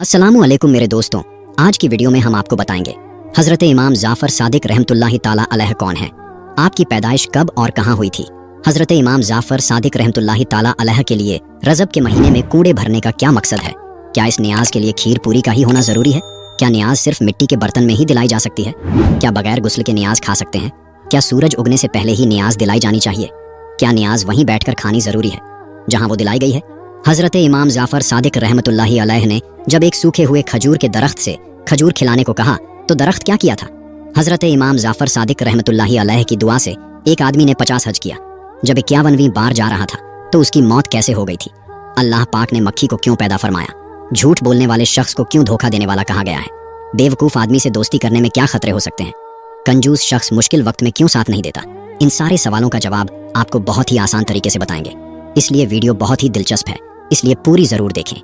अस्सलामुअलैकुम मेरे दोस्तों, आज की वीडियो में हम आपको बताएंगे हजरत इमाम जाफर सादिक रहमतुल्लाहि ताला अलैह कौन है, आपकी पैदाइश कब और कहाँ हुई थी। हजरत इमाम जाफर सादिक रहमतुल्लाहि ताला अलैह के लिए रजब के महीने में कूड़े भरने का क्या मकसद है? क्या इस नियाज के लिए खीर पूरी का ही होना जरूरी है? क्या नियाज सिर्फ मिट्टी के बर्तन में ही दिलाई जा सकती है? क्या बगैर गुस्ल के नियाज खा सकते हैं? क्या सूरज उगने से पहले ही नियाज दिलाई जानी चाहिए? क्या नियाज वहीं बैठकर खानी जरूरी है जहाँ वो दिलाई गई है? हजरत इमाम जाफर सादिक रहमतुल्लाहि अलैह ने जब एक सूखे हुए खजूर के दरख्त से खजूर खिलाने को कहा तो दरख्त क्या किया था? हजरत इमाम जाफर सादिक रहमतुल्लाहि अलैह की दुआ से एक आदमी ने 50 हज किया। जब 51वीं बार जा रहा था तो उसकी मौत कैसे हो गई थी? अल्लाह पाक ने मक्खी को क्यों पैदा फरमाया? झूठ बोलने वाले शख्स को क्यों धोखा देने वाला कहा गया है? बेवकूफ़ आदमी से दोस्ती करने में क्या खतरे हो सकते हैं? कंजूस शख्स मुश्किल वक्त में क्यों साथ नहीं देता? इन सारे सवालों का जवाब आपको बहुत ही आसान तरीके से बताएंगे, इसलिए वीडियो बहुत ही दिलचस्प है, इसलिए पूरी जरूर देखें।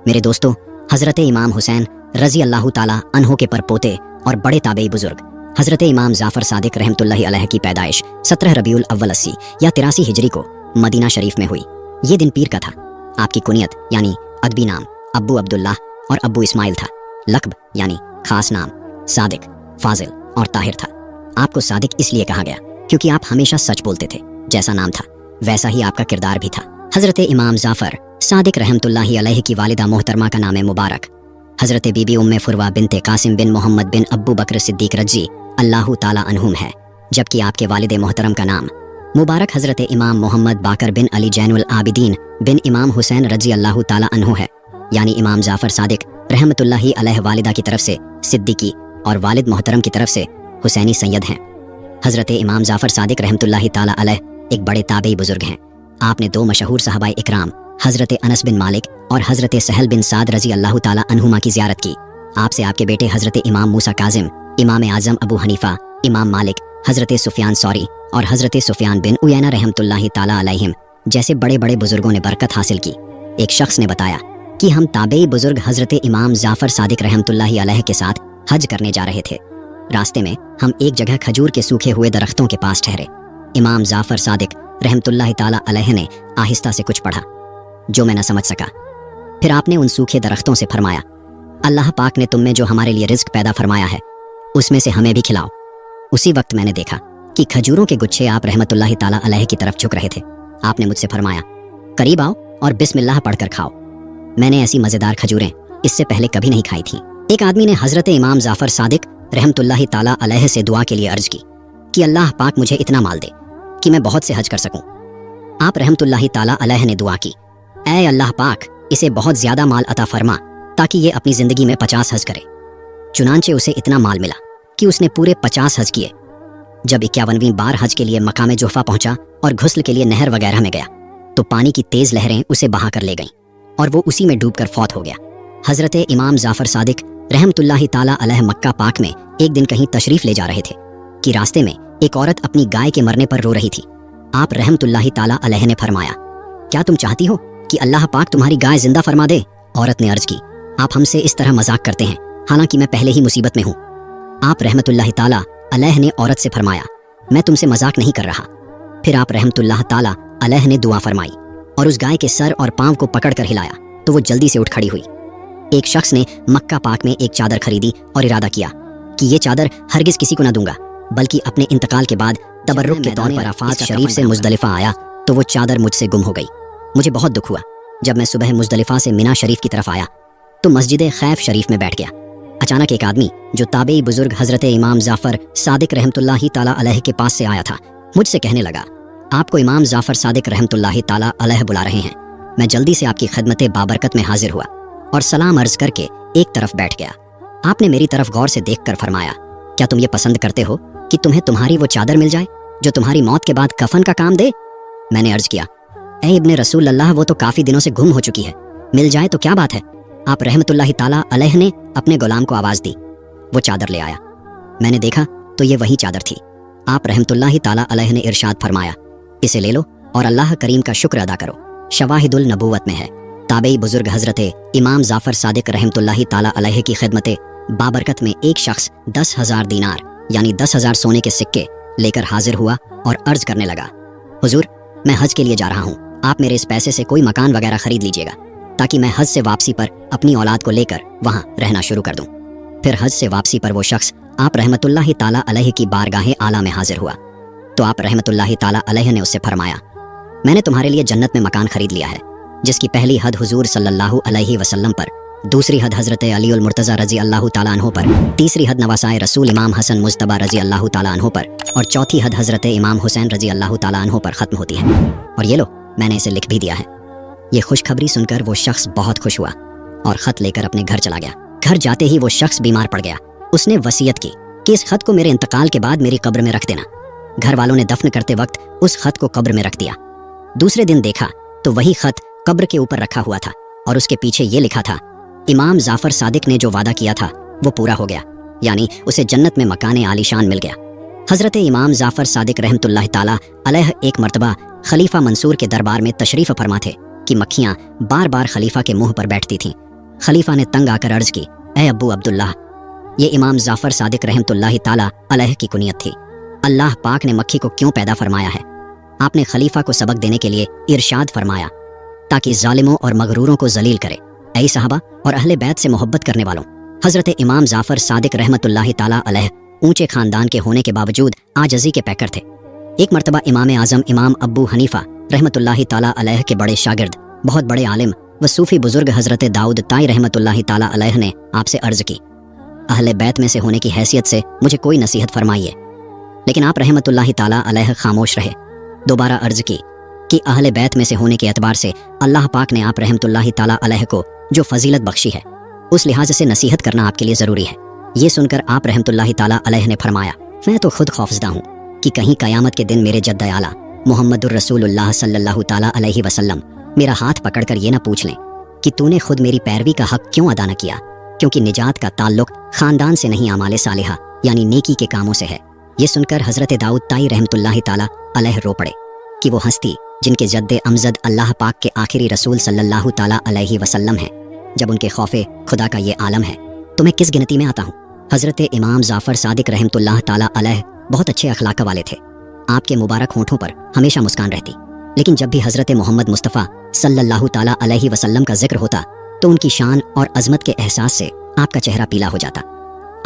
मेरे दोस्तों, हजरत इमाम हुसैन रजी अल्लाह ताला अन्हो के परपोते और बड़े ताबई बुजुर्ग हजरत इमाम जाफर सादिक रहमतुल्लाहि अलैह की पैदाइश 17 रबीउल अव्वल 80 या 83 हिजरी को मदीना शरीफ में हुई। ये दिन पीर का था। आपकी कुनियत यानी अदबी नाम अब्बू अब्दुल्लाह और अब्बू इस्माइल था। लक़ब यानी खास नाम सादिक, फाजिल और ताहिर था। आपको सादिक इसलिए कहा गया क्योंकि आप हमेशा सच बोलते थे। जैसा नाम था वैसा ही आपका किरदार भी था। हजरत इमाम जाफर सादिक रहमतुल्लाहि अलैह की वालिदा मोहतरमा का नाम है मुबारक। हजरत बीबी उम्मे फुरवा बिनते कासिम बिन मोहम्मद बिन अब्बू बकर सिद्दीक रजी अल्लाह ताला अन्हुम है, जबकि आपके वालिद मोहतरम का नाम मुबारक हजरत इमाम मोहम्मद बाकर बिन अली जैनुल आबिदीन बिन इमाम हुसैन रजी अल्लाह ताला अन्हु है, यानी इमाम जाफर सादिक रहमतुल्लाहि अलैह वालिदा की तरफ से सिद्दीकी और वालिद मोहतरम की तरफ से हुसैनी सैयद हैं। हजरत इमाम जाफर सादिक रहमतुल्लाहि ताला अलैह एक बड़े ताबई बुजुर्ग हैं। आपने दो मशहूर सहाबाए इकराम हजरत अनस बिन मालिक और हजरत सहल बिन साद रजी अल्लाह ताला अन्हुमा की ज़ियारत की। आपसे आपके बेटे हजरत इमाम मूसा काजिम, इमाम आज़म अबू हनीफा, इमाम मालिक, हजरत सुफियान सौरी और हजरत सुफियान बिन उयैना रहमतुल्लाहि ताला अलैहिम जैसे बड़े बड़े बुजुर्गों ने बरकत हासिल की। एक शख्स ने बताया कि हम ताबई बुजुर्ग हजरत इमाम जाफर सादिक रहमतुल्लाहि अलैह के साथ हज करने जा रहे थे। रास्ते में हम एक जगह खजूर के सूखे हुए दरख्तों के पास ठहरे। इमाम जाफर सादिक रहमतुल्लाहि ताला अलैह ने आहिस्ता से कुछ पढ़ा जो मैं न समझ सका। फिर आपने उन सूखे दरख्तों से फरमाया, अल्लाह पाक ने तुम में जो हमारे लिए रिज्क पैदा फरमाया है उसमें से हमें भी खिलाओ। उसी वक्त मैंने देखा कि खजूरों के गुच्छे आप रहमतुल्लाहि ताला अलैह की तरफ झुक रहे थे। आपने मुझसे फरमाया, करीब आओ और बिस्मिल्लाह पढ़कर खाओ। मैंने ऐसी मजेदार खजूरें इससे पहले कभी नहीं खाई थी। एक आदमी ने हजरत इमाम जाफर सादिक रहमतुल्लाहि ताला अलैह से दुआ के लिए अर्ज की कि अल्लाह पाक मुझे इतना माल दे कि मैं बहुत से हज कर सकूं। आप रहमतुल्लाहि ताला अलैह ने दुआ की, ऐ अल्लाह पाक इसे बहुत ज्यादा माल अता फरमा ताकि ये अपनी जिंदगी में 50 हज करे। चुनांचे उसे इतना माल मिला कि उसने पूरे 50 हज किए। जब 51वीं बार हज के लिए मकाम जोहफा पहुंचा और घुस्ल के लिए नहर वगैरह में गया तो पानी की तेज लहरें उसे बहा कर ले गईं और वो उसी में डूबकर फौत हो गया। हजरत इमाम जाफर सादिक रहमतुल्लाहि ताला अलैह मक्का पाक में एक दिन कहीं तशरीफ ले जा रहे थे कि रास्ते में एक औरत अपनी गाय के मरने पर रो रही थी। आप रहमतुल्लाहि ताला अलैह ने फरमाया, क्या तुम चाहती हो कि अल्लाह पाक तुम्हारी गाय जिंदा फरमा दे? औरत ने अर्ज की, आप हमसे इस तरह मजाक करते हैं, हालांकि मैं पहले ही मुसीबत में हूँ। आप रहमतुल्लाहि ताला अलैह ने औरत से फरमाया, मैं तुमसे मजाक नहीं कर रहा। फिर आप रहमतुल्लाह ताला अलैह ने दुआ फरमाई और उस गाय के सर और पांव को पकड़कर हिलाया तो वो जल्दी से उठ खड़ी हुई। एक शख्स ने मक्का पाक में एक चादर खरीदी और इरादा किया कि ये चादर हरगिज किसी को न दूंगा, बल्कि अपने इंतकाल के बाद तबर्रुक के तौर पर अराफात शरीफ से मुजदलिफा आया तो वो चादर मुझसे गुम हो गई। मुझे बहुत दुख हुआ। जब मैं सुबह मुजदलिफा से मिना शरीफ की तरफ आया तो मस्जिद खैफ शरीफ में बैठ गया। अचानक एक आदमी जो ताबई बुजुर्ग हजरत इमाम जाफर सादिक रहमतुल्लाहि ताला अलैह के पास से आया था मुझसे कहने लगा, आपको इमाम जाफर सादिक रहमतुल्लाहि ताला अलैह बुला रहे हैं। मैं जल्दी से आपकी खिदमत बाबरकत में हाजिर हुआ और सलाम अर्ज करके एक तरफ बैठ गया। आपने मेरी तरफ गौर से देखकर फरमाया, क्या तुम ये पसंद करते हो कि तुम्हें तुम्हारी वो चादर मिल जाए जो तुम्हारी मौत के बाद कफन का काम दे? मैंने अर्ज किया, ऐ इब्ने रसूल अल्लाह, वो तो काफी दिनों से गुम हो चुकी है, मिल जाए तो क्या बात है। आप रहमतुल्लाहि ताला अलैह ने अपने गुलाम को आवाज दी, वो चादर ले आया। मैंने देखा तो ये वही चादर थी। आप रहमतुल्लाहि ताला अलैह ने इरशाद फरमाया, इसे ले लो और अल्लाह करीम का शुक्र अदा करो। शवाहिदुल नबूवत में है ताबई बुजुर्ग हजरत इमाम जाफर सादिक रहमतुल्लाहि ताला अलैह की खिदमत बाबरकत में एक शख्स 10,000 दीनार यानी 10,000 सोने के सिक्के लेकर हाजिर हुआ और अर्ज करने लगा, हुजूर मैं हज के लिए जा रहा हूँ, आप मेरे इस पैसे से कोई मकान वगैरह खरीद लीजिएगा। ताकि मैं हज से वापसी पर अपनी औलाद को लेकर वहाँ रहना शुरू कर दूं। फिर हज से वापसी पर वो शख्स आप रहमतुल्लाहि ताला अलैहि की बारगाह आला में हाजिर हुआ तो आप रहमतुल्लाहि ताला अलैहि ने उससे फरमाया, मैंने तुम्हारे लिए जन्नत में मकान खरीद लिया है, जिसकी पहली हद हुजूर सल्लल्लाहु अलैहि वसल्लम पर, दूसरी हद हजरत अली उल मुर्तज़ा रजी अल्लाह ताला अन्हो पर, तीसरी हद नवासाए रसूल इमाम हसन मुज्तबा रजी अल्लाह ताला अन्हो पर और चौथी हद हजरत इमाम हुसैन रजी अल्लाह ताला अन्हो पर ख़त्म होती है। और ये लो, मैंने इसे लिख भी दिया है। ये खुशखबरी सुनकर वो शख्स बहुत खुश हुआ और ख़त लेकर अपने घर चला गया। घर जाते ही वो शख्स बीमार पड़ गया। उसने वसीयत की कि इस खत को मेरे इंतकाल के बाद मेरी कब्र में रख देना। घर वालों ने दफन करते वक्त उस खत को कब्र में रख दिया। दूसरे दिन देखा तो वही खत कब्र के ऊपर रखा हुआ था और उसके पीछे ये लिखा था, इमाम जाफर सादिक ने जो वादा किया था वो पूरा हो गया, यानी उसे जन्नत में मकान आलीशान मिल गया। हजरत इमाम जाफर सादिक रहमतुल्लाहि ताला अलैह एक मर्तबा खलीफा मंसूर के दरबार में तशरीफ फरमा थे कि मक्खियां बार बार खलीफा के मुंह पर बैठती थीं। खलीफा ने तंग आकर अर्ज की, ए अब्बू अब्दुल्लाह, ये इमाम जाफर सादिक रहमतुल्लाहि ताला अलैह की कुनियत थी। अल्लाह पाक ने मक्खी को क्यों पैदा फरमाया है? आपने खलीफा को सबक देने के लिए इरशाद फरमाया ताकि जालिमों और मगरूरों को जलील करे। ऐ सहाबा और अहले बैत से मोहब्बत करने वालों, हजरत इमाम जाफर सादिक रहमतुल्लाहि ताला अलैह ऊंचे खानदान के होने के बावजूद आजजी के पैकर थे। एक मर्तबा इमाम आजम इमाम अब्बू हनीफा रहमतुल्लाहि ताला अलैह के बड़े शागिर्द, बहुत बड़े आलिम व सूफी बुजुर्ग हजरत दाऊद ताई रहमतुल्लाहि ताला अलैह ने आपसे अर्ज की, अहले बैत में से होने की हैसियत से मुझे कोई नसीहत फरमाइए। लेकिन आप रहमतुल्लाहि ताला अलैह खामोश रहे। दोबारा अर्ज की कि अहले बैत में से होने के एतबार से अल्लाह पाक ने आप रहमतुल्लाहि ताला अलैह को जो फजीलत बख्शी है, उस लिहाज से नसीहत करना आपके लिए ज़रूरी है। ये सुनकर आप रहमतुल्लाहि ताला अलैह ने फरमाया, मैं तो खुद खौफजदा हूँ कि कहीं क़यामत के दिन मेरे जद्द आला मुहम्मदुर रसूलुल्लाह सल्लल्लाहु ताला अलैहि वसल्लम मेरा हाथ पकड़कर ये ना पूछ लें कि तूने खुद मेरी पैरवी का हक क्यों अदा न किया, क्योंकि निजात का ताल्लुक खानदान से नहीं आमाले सालिहा यानी नेकी के कामों से है। ये सुनकर हजरत दाऊद ताई रहमतुल्लाहि ताला अलैह रो पड़े कि वो हस्ती जिनके जद्दे अमजद अल्लाह पाक के आखिरी रसूल सल्लल्लाहु ताला अलैहि वसल्लम है, जब उनके खौफे खुदा का ये आलम है तो मैं किस गिनती में आता हूँ। हजरत इमाम जाफर सादिक रहमतुल्लाह ताला अलैह बहुत अच्छे अखलाक वाले थे। आपके मुबारक होंठों पर हमेशा मुस्कान रहती, लेकिन जब भी हजरत मोहम्मद मुस्तफ़ा सल्लल्लाहु ताला अलैहि वसल्लम का जिक्र होता तो उनकी शान और अजमत के एहसास से आपका चेहरा पीला हो जाता।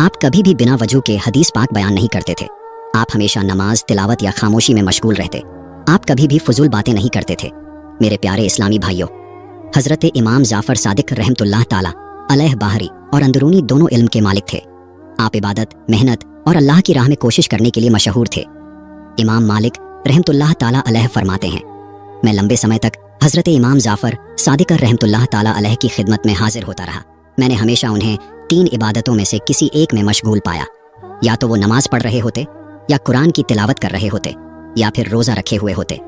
आप कभी भी बिना वजह के हदीस पाक बयान नहीं करते थे। आप हमेशा नमाज, तिलावत या खामोशी में मशगूल रहते। आप कभी भी फजूल बातें नहीं करते थे। मेरे प्यारे इस्लामी भाइयों, हजरत इमाम जाफर सादिक रहमतुल्लाह ताला अलैह बाहरी और अंदरूनी दोनों इल्म के मालिक थे। आप इबादत, मेहनत और अल्लाह की राह में कोशिश करने के लिए मशहूर थे। इमाम मालिक रहमतुल्लाह ताला अलैह फरमाते हैं, मैं लंबे समय तक हजरत इमाम जाफर सादिक रहमतुल्लाह ताला अलैह की खिदमत में हाजिर होता रहा। मैंने हमेशा उन्हें 3 इबादतों में से किसी एक में मशगूल पाया। या तो वो नमाज पढ़ रहे होते, या कुरान की तिलावत कर रहे होते, या फिर रोज़ा रखे हुए होते।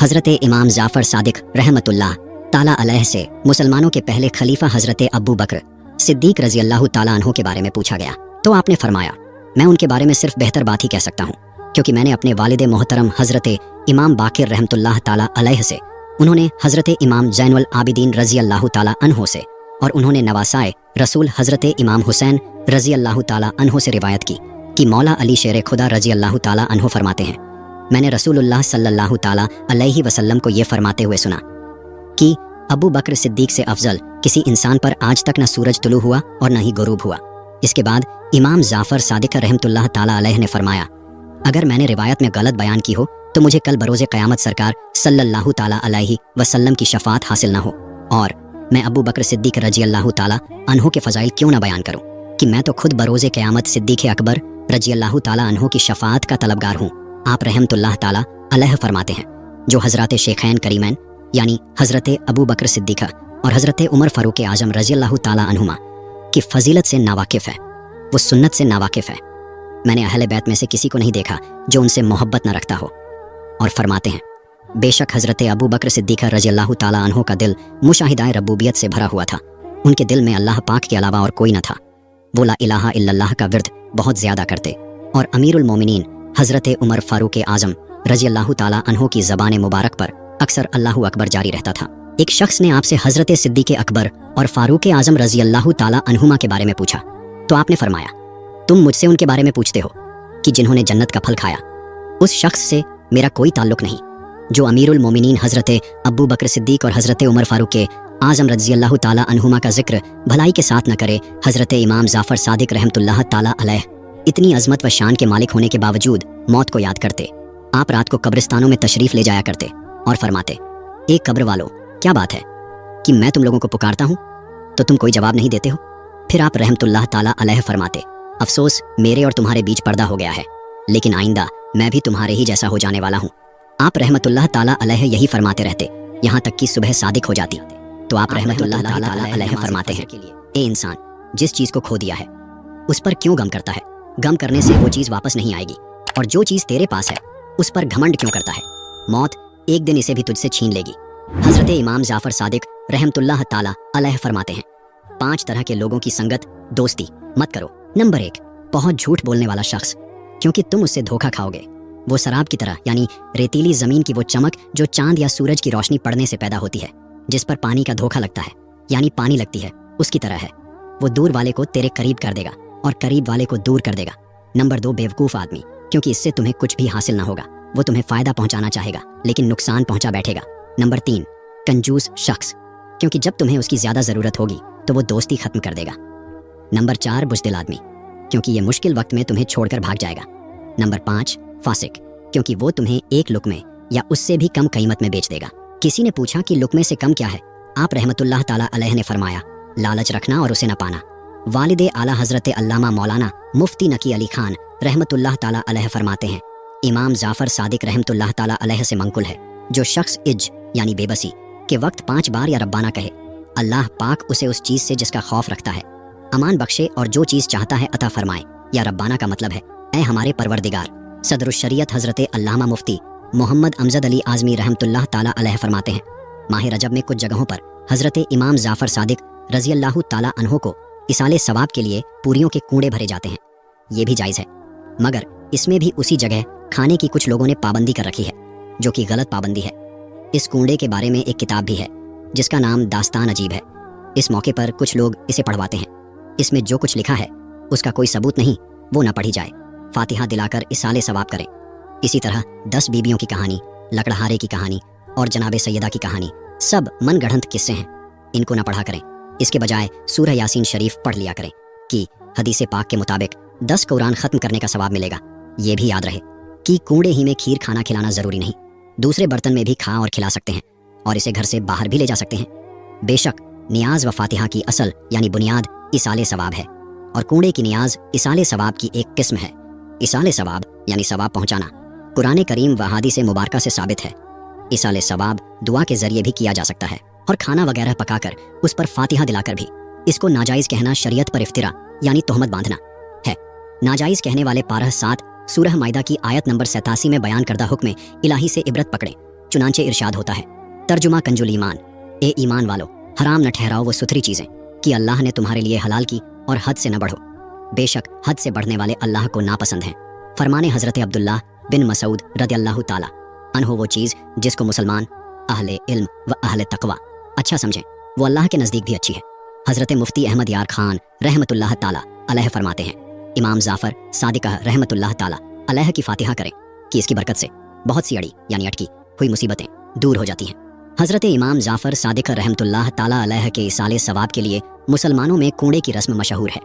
हजरत इमाम जाफर सादिक रहमतुल्लाह ताला अलैह से मुसलमानों के पहले खलीफा हजरत अबू बकर सिद्दीक रजी अल्लाह ताला अन्हो के बारे में पूछा गया तो आपने फरमाया, मैं उनके बारे में सिर्फ बेहतर बात ही कह सकता हूँ, क्योंकि मैंने अपने वालिद मोहतरम हजरत इमाम बाकिर रहमतुल्लाह ताला अलैह से, उन्होंने हजरत इमाम ज़ैनुल आबिदीन रजी अल्लाह ताला अन्हो से और उन्होंने नवासाए रसूल हजरत इमाम हुसैन रजी अल्लाह ताला अन्हो से रिवायत की कि मौला अली शेर खुदा रजी अल्लाह ताला अन्हो फरमाते हैं, मैंने रसूलुल्लाह सल्लल्लाहु ताला अलैहि वसल्लम को ये फरमाते हुए सुना कि अबू बकर सिद्दीक से अफजल किसी इंसान पर आज तक न सूरज तुलू हुआ और न ही गुरूब हुआ। इसके बाद इमाम जाफर सादिक रहमतुल्लाह ताला अलैह ने फरमाया, अगर मैंने रिवायत में गलत बयान की हो तो मुझे कल बरोज़े क़यामत सरकार सल्लल्लाहु ताला अलैहि वसल्लम की शफात हासिल न हो, और मैं अबू बकर सिद्दीक रजी अल्लाह ताला अन्हो के फ़ज़ाइल क्यों न बयान करूं कि मैं तो खुद बरोज़े क़यामत सिद्दीक अकबर रजी अल्लाह ताला अन्हो की शफात का तलबगार हूँ। आप रहमतुल्लाह ताला अलैह फरमाते हैं, जो हज़रत शेखैन करीमैन यानी हज़रत अबू बकर सिद्दीक़ और हज़रत उमर फ़ारूक आज़म रजी अल्लाह ताला अन्हुमा की फ़जीलत से नावाकिफ़ है, वो सुन्नत से नावाकिफ़ है। मैंने अहले बैत में से किसी को नहीं देखा जो उनसे मोहब्बत न रखता हो। और फरमाते हैं, बेशक हज़रत अबू बकर सिद्दीक़ रजी अल्लाह ताला अन्हो का दिल मुशाहिदाए रबूबियत से भरा हुआ था। उनके दिल में अल्लाह पाक के अलावा और कोई न था। वो ला इलाहा इल्लल्लाह का विर्द बहुत ज़्यादा करते और अमीरुल मोमिनीन हज़रत उमर फ़ारूक आज़म रजी अल्लाह ताला अन्हो की ज़बान मुबारक पर अक्सर अल्लाहु अकबर जारी रहता था। एक शख्स ने आपसे हज़रत सिद्दीक़ अकबर और फ़ारूक आज़म रजी अल्लाह ताला अन्हुमा के बारे में पूछा तो आपने फरमाया, तुम मुझसे उनके बारे में पूछते हो कि जिन्होंने जन्नत का फल खाया। उस शख्स से मेरा कोई ताल्लुक नहीं जो अमीरुल मोमिनीन हज़रत अबू बकर सिद्दीक और हज़रत उमर फारूक के आज़म रज़ी अल्लाह ताला अन्हुमा का जिक्र भलाई के साथ न करे। हज़रत इमाम जाफ़र सादिक रहमतुल्लाह ताला अलैह इतनी अज़मत व शान के मालिक होने के बावजूद मौत को याद करते। आप रात को कब्रिस्तानों में तशरीफ़ ले जाया करते और फरमाते, एक कब्र वालों, क्या बात है कि मैं तुम लोगों को पुकारता हूँ तो तुम कोई जवाब नहीं देते हो। फिर आप रहमतुल्लाह ताला अलैह फरमाते, अफसोस मेरे और तुम्हारे बीच पर्दा हो गया है, लेकिन आइंदा मैं भी तुम्हारे ही जैसा हो जाने वाला हूँ। आप रहमतुल्लाह ताला अलैह यही फरमाते रहते यहाँ तक कि सुबह सादिक हो जाती तो आप रहमतुल्लाह ताला अलैह फरमाते हैं, ए इंसान, जिस चीज़ को खो दिया है उस पर क्यों गम करता है? गम करने से वो चीज़ वापस नहीं आएगी, और जो चीज़ तेरे पास है उस पर घमंड क्यों करता है? मौत एक दिन इसे भी तुझसे छीन लेगी। हज़रत इमाम जाफ़र सादिक रहमतुल्लाह ताला अलैह फरमाते हैं, 5 तरह के लोगों की संगत दोस्ती मत करो। नंबर 1, बहुत झूठ बोलने वाला शख्स, क्योंकि तुम उससे धोखा खाओगे। वो शराब की तरह यानी रेतीली ज़मीन की वो चमक जो चांद या सूरज की रोशनी पड़ने से पैदा होती है, जिस पर पानी का धोखा लगता है यानी पानी लगती है, उसकी तरह है। वो दूर वाले को तेरे करीब कर देगा और करीब वाले को दूर कर देगा। नंबर 2, बेवकूफ़ आदमी, क्योंकि इससे तुम्हें कुछ भी हासिल ना होगा। वो तुम्हें फ़ायदा पहुंचाना चाहेगा लेकिन नुकसान पहुंचा बैठेगा। नंबर 3, कंजूस शख्स, क्योंकि जब तुम्हें उसकी ज़्यादा ज़रूरत होगी तो वो दोस्ती ख़त्म कर देगा। नंबर 4, बुज़दिल आदमी, क्योंकि ये मुश्किल वक्त में तुम्हें छोड़कर भाग जाएगा। नंबर 5, फासिक, क्योंकि वो तुम्हें एक लुक़मे या उससे भी कम कीमत में बेच देगा। किसी ने पूछा कि लुक़मे से कम क्या है? आप रहमतुल्लाह ताला अलैह ने फरमाया, लालच रखना और उसे न पाना। वालिद आला हज़रत अल्लामा मौलाना मुफ्ती नकी अली खान रहमतुल्लाह ताला अलैह फरमाते हैं, इमाम जाफ़र सादिक रहमतुल्लाह ताला अलैह से मंकुल है, जो शख्स इज यानी बेबसी के वक्त 5 बार या रब्बाना कहे, अल्लाह पाक उसे उस चीज़ से जिसका खौफ रखता है अमान बख्शे और जो चीज़ चाहता है अता फरमाए। या रब्बाना का मतलब है, ऐ हमारे परवरदिगार। सदरुश शरीयत हज़रत अल्लामा मुफ्ती मोहम्मद अमजद अली आज़मी रहमतुल्लाह ताला अलैह फरमाते हैं, माह रजब में कुछ जगहों पर हज़रत इमाम जाफ़र सादिक रज़ी अल्लाह ताला अन्हो को इसाले सवाब के लिए पूरियों के कूड़े भरे जाते हैं। ये भी जायज़ है, मगर इसमें भी उसी जगह खाने की कुछ लोगों ने पाबंदी कर रखी है, जो कि गलत पाबंदी है। इस कूड़े के बारे में एक किताब भी है जिसका नाम दास्तान अजीब है। इस मौके पर कुछ लोग इसे पढ़वाते हैं। इसमें जो कुछ लिखा है उसका कोई सबूत नहीं, वो न पढ़ी जाए। फातिहा दिलाकर इसाले सवाब करें। इसी तरह 10 बीबियों की कहानी, लकड़हारे की कहानी और जनाब सैयदा की कहानी सब मनगढ़ंत किस्से हैं, इनको न पढ़ा करें। इसके बजाय सूरह यासीन शरीफ पढ़ लिया करें कि हदीस पाक के मुताबिक 10 कुरान ख़त्म करने का सवाब मिलेगा। ये भी याद रहे कि कूड़े ही में खीर खाना खिलाना ज़रूरी नहीं, दूसरे बर्तन में भी खा और खिला सकते हैं और इसे घर से बाहर भी ले जा सकते हैं। बेशक नियाज व फातिहा की असल यानी बुनियाद इसाले सवाब है और कूड़े की नियाज इसाले सवाब की एक किस्म है। इसाले सवाब यानी सवाब पहुंचाना कुरान करीम व हादीस मुबारका से साबित है। इसाले सवाब दुआ के जरिए भी किया जा सकता है और खाना वगैरह पकाकर उस पर फातिहा दिलाकर भी। इसको नाजायज़ कहना शरीयत पर इफ्तिरा यानी तोहमत बांधना है। नाजायज़ कहने वाले पारह 7 सूरह माइदा की आयत नंबर 87 में बयान करदा हुक्म इलाही से इबरत पकड़े। चुनांचे इरशाद होता है, तर्जुमा कंजुल ईमान, ए ईमान वालो, हराम न ठहराओ वो सुथरी चीज़ें कि अल्लाह ने तुम्हारे लिए हलाल की, और हद से न बढ़ो, बेशक हद से बढ़ने वाले अल्लाह को नापसंद हैं। फरमाने हज़रत अब्दुल्लाह बिन मसूद रदियल्लाहु ताला अन्हो वो चीज़ जिसको मुसलमान अहले इल्म व अहले तकवा अच्छा समझें, वो अल्लाह के नज़दीक भी अच्छी है। हज़रत मुफ्ती अहमद यार खान रहमतुल्लाह ताला अलैह फरमाते हैं, इमाम जाफ़र सादिक रहमतुल्लाह ताला अलैह की फातिहा करें कि इसकी बरकत से बहुत सी अड़ी यानी अटकी हुई मुसीबतें दूर हो जाती हैं। हज़रत इमाम जाफ़र सादिक रहमतुल्लाह ताला अलैह के इसाले सवाब के लिए मुसलमानों में कूड़े की रस्म मशहूर है।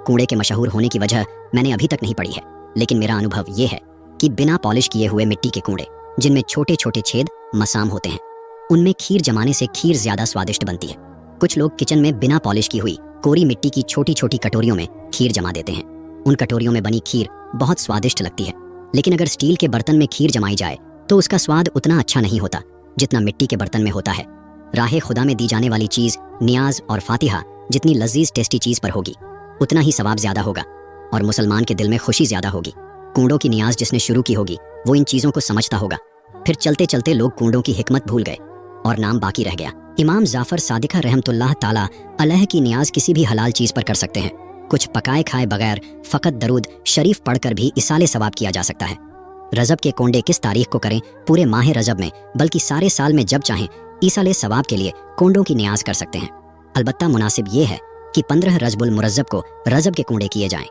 कूड़े के मशहूर होने की वजह मैंने अभी तक नहीं पढ़ी है, लेकिन मेरा अनुभव ये है कि बिना पॉलिश किए हुए मिट्टी के कूड़े जिनमें छोटे छोटे छेद मसाम होते हैं, उनमें खीर जमाने से खीर ज्यादा स्वादिष्ट बनती है। कुछ लोग किचन में बिना पॉलिश की हुई कोरी मिट्टी की छोटी छोटी कटोरियों में खीर जमा देते हैं। उन कटोरियों में बनी खीर बहुत स्वादिष्ट लगती है, लेकिन अगर स्टील के बर्तन में खीर जमाई जाए तो उसका स्वाद उतना अच्छा नहीं होता जितना मिट्टी के बर्तन में होता है। राहे खुदा में दी जाने वाली चीज़ नियाज और फातिहा जितनी लजीज टेस्टी चीज़ पर होगी, उतना ही सवाब ज्यादा होगा और मुसलमान के दिल में खुशी ज्यादा होगी। कूड़ों की नियाज जिसने शुरू की होगी वो इन चीज़ों को समझता होगा। फिर चलते चलते लोग कूड़ों की हिकमत भूल गए और नाम बाकी रह गया। इमाम जाफ़र सादिक रहमतुल्लाह ताला अलैह की नियाज किसी भी हलाल चीज़ पर कर सकते हैं। कुछ पकाए खाए बगैर फ़कत दरूद शरीफ पढ़कर भी इसाले सवाब किया जा सकता है। रजब के कोंडे किस तारीख को करें, पूरे माह रजब में बल्कि सारे साल में जब चाहें इसाले सवाब के लिए कोंडों की नियाज कर सकते हैं। अलबत्ता मुनासिब ये है कि 15 रजबुल मुरज्जब को रजब के कूड़े किए जाएं,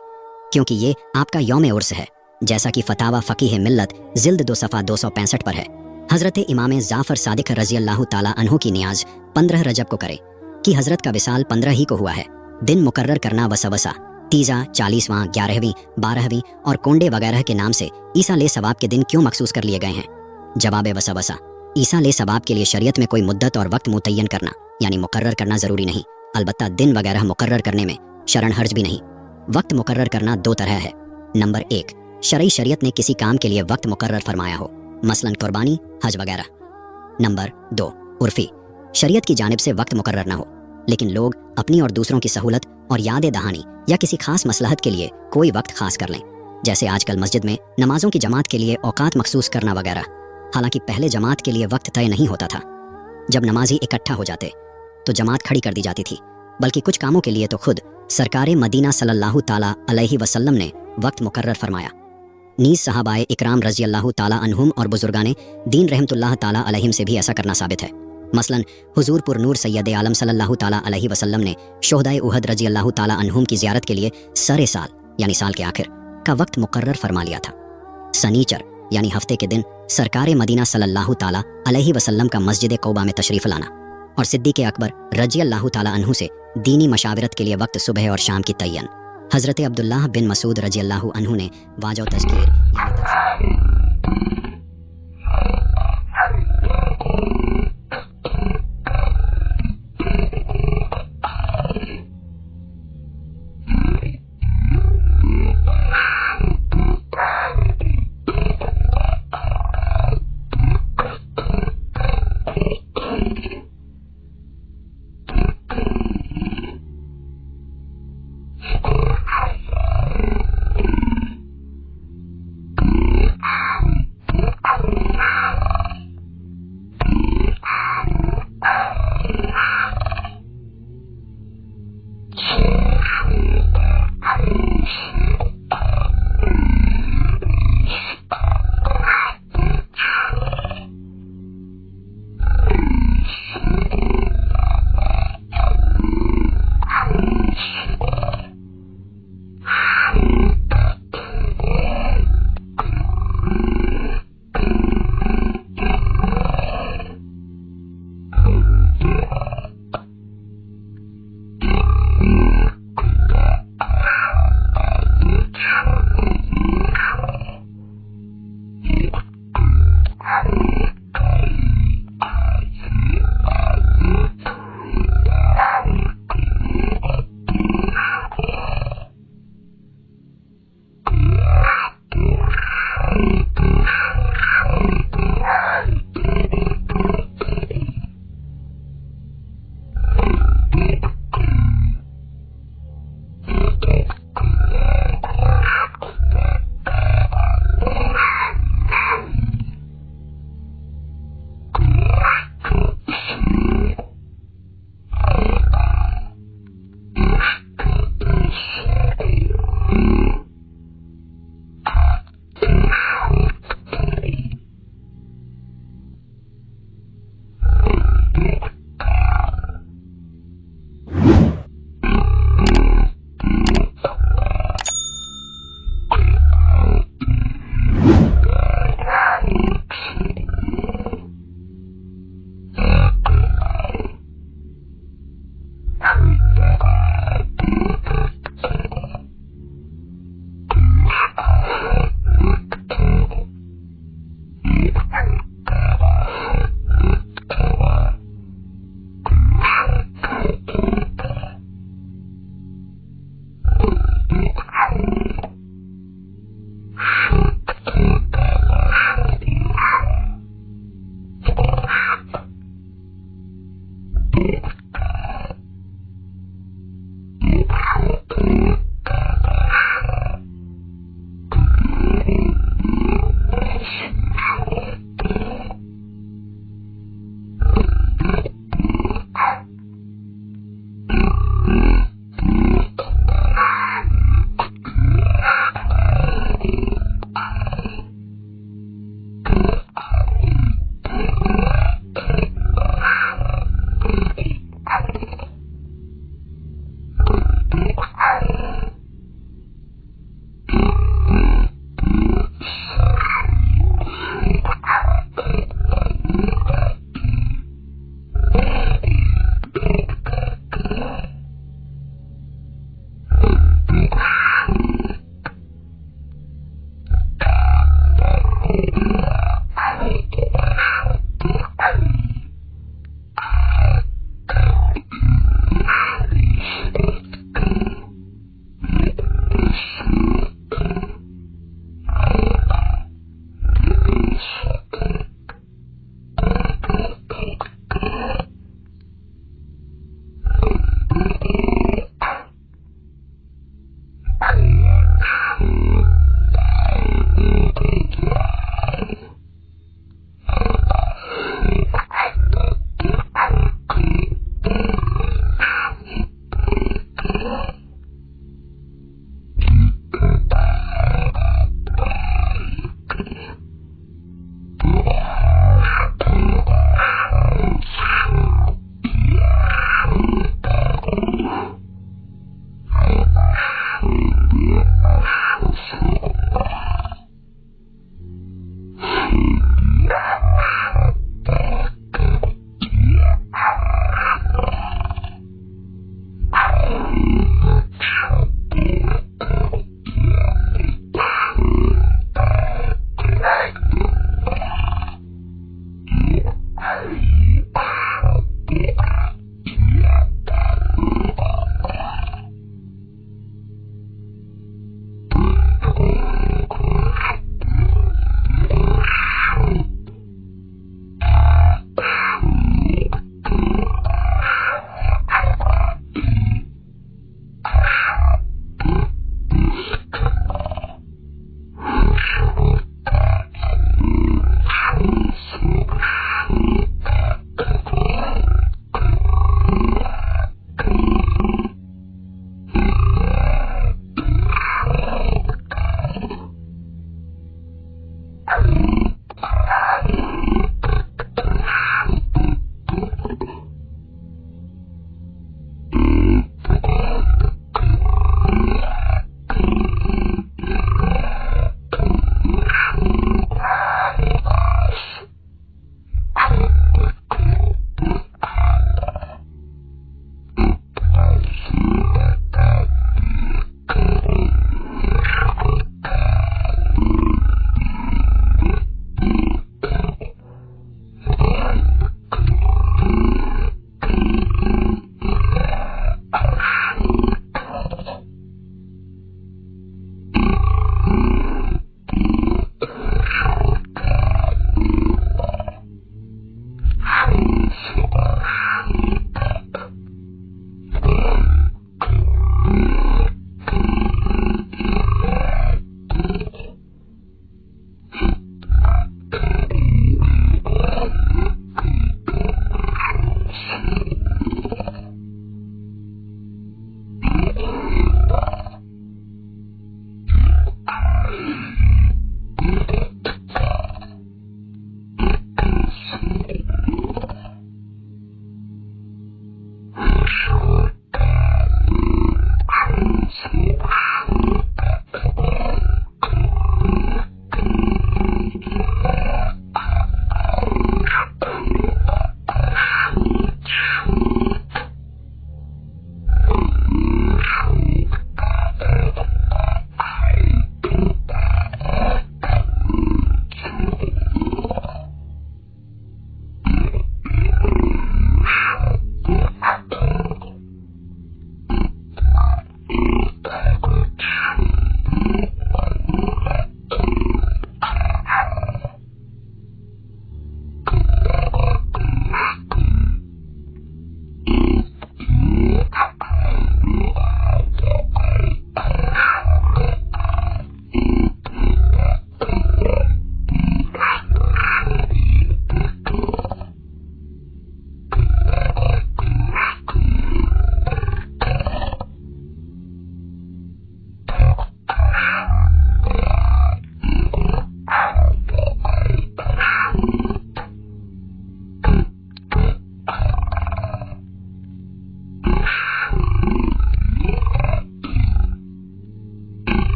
क्योंकि ये आपका यौम उर्स है, जैसा कि फतावा फ़कीह मिल्लत जिल्द 2 सफ़ा 265 पर है। हज़रत इमाम जाफ़र सादिक रज़ी अल्लाह ताला अन्हु की नियाज 15 रजब को करे कि हज़रत का विसाल 15 ही को हुआ है। दिन मुकर्रर करना वसवसा, तीजा, 40वां, 11वीं, 12वीं और कोंडे वगैरह के नाम से ईसा ले सवाब के दिन क्यों मखसूस कर लिए गए हैं? जवाब वसवसा, ईसा ले सवाब के लिए शरीयत में कोई मुद्दत और वक्त मुतय्यन करना यानी मुकर्रर करना ज़रूरी नहीं, अलबत्ता दिन वगैरह मुकर्रर करने में शरण हर्ज भी नहीं। वक्त मुकर्रर करना दो तरह है। नंबर 1, शरई शरीयत ने किसी काम के लिए वक्त मुकर्रर फरमाया हो, मसलन कुर्बानी, हज वगैरह। नंबर 2, उर्फी, शरीयत की जानिब से वक्त मुकर्रर ना हो लेकिन लोग अपनी और दूसरों की सहूलत और याद दहानी या किसी खास मसलहत के लिए कोई वक्त खास कर लें, जैसे आजकल मस्जिद में नमाजों की जमात के लिए औकात मखसूस करना वगैरह। हालांकि पहले जमात के लिए वक्त तय नहीं होता था। जब नमाजी इकट्ठा हो जाते तो जमात खड़ी कर दी जाती थी, बल्कि कुछ कामों के लिए तो खुद सरकारे मदीना सल्लल्लाहु ताला अलैहि वसल्लम ने वक्त मुकर्रर फरमाया। नीज सहाबाए इकराम रज़ी अल्लाह ताला अन्हुम और बुजुर्गाने दीन रहमतुल्लाह ताला अलैहिम से भी ऐसा करना साबित है। मसलन हुजूर पुर नूर सैयद आलम सल्लल्लाहु ताला अलैहि वसल्लम ने शोहदाए उहद रज़ी अल्लाह ताला अन्हुम की ज़ियारत के लिए सरे साल यानी साल के आखिर का वक्त मुकर्रर फरमा लिया था। सनीचर यानी हफ्ते के दिन सरकारे मदीना सल्लल्लाहु ताला अलैहि वसल्लम का मस्जिद कौबा में तशरीफ लाना और सिद्दीक़ अकबर रज़ी अल्लाह ताला अन्हु से दीनी मशावरत के लिए वक्त सुबह और शाम की तय्यन। हज़रत अब्दुल्लाह बिन मसूद रज़ी अल्लाह अन्हु ने वाजो तज़कीर यानी